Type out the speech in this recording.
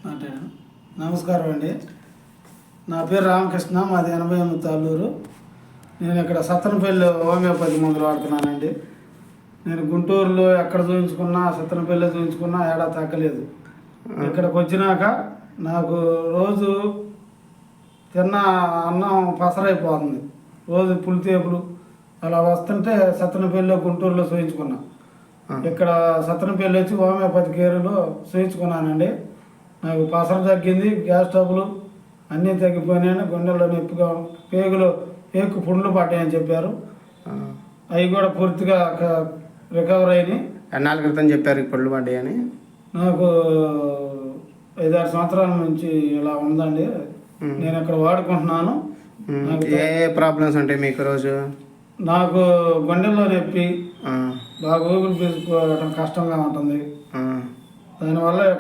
అంటే నమస్కారం అండి. నా పేరు రామకృష్ణ, మాది 88 తాళ్ళూరు. నేను ఇక్కడ సత్తనపల్లి హోమియోపతి మందులు వాడుతున్నానండి. నేను గుంటూరులో ఎక్కడ చూపించుకున్నా, సత్తనపల్లి చూపించుకున్నా ఏడా తగ్గలేదు. ఇక్కడికి వచ్చినాక నాకు రోజు తిన్న అన్నం పసరైపోతుంది. రోజు పులితేపులు అలా వస్తుంటే సత్తనపల్లిలో గుంటూరులో చూయించుకున్నా. ఇక్కడ సత్తనపల్లి వచ్చి హోమియోపతి కేరులో చూయించుకున్నానండి. నాకు పసరు తగ్గింది, గ్యాస్ ట్రబుల్ అన్నీ తగ్గిపోయినాయని, గుండెల్లో నొప్పిగా, పేగు పుండ్లు పడ్డాయని చెప్పారు. అవి కూడా పూర్తిగా రికవర్ అయినాయి. ఎన్నాళ్ళ క్రితం చెప్పారు పుండ్లు పడ్డాయని? నాకు 5-6 సంవత్సరాల నుంచి ఇలా ఉందండి. నేను ఇక్కడ వాడుకుంటున్నాను. ఏ ప్రాబ్లమ్స్ ఉంటాయి మీకు రోజు? నాకు గుండెల్లో నొప్పి, బాగా ఊపిరి పీల్చుకోవడం కష్టంగా ఉంటుంది. దానివల్ల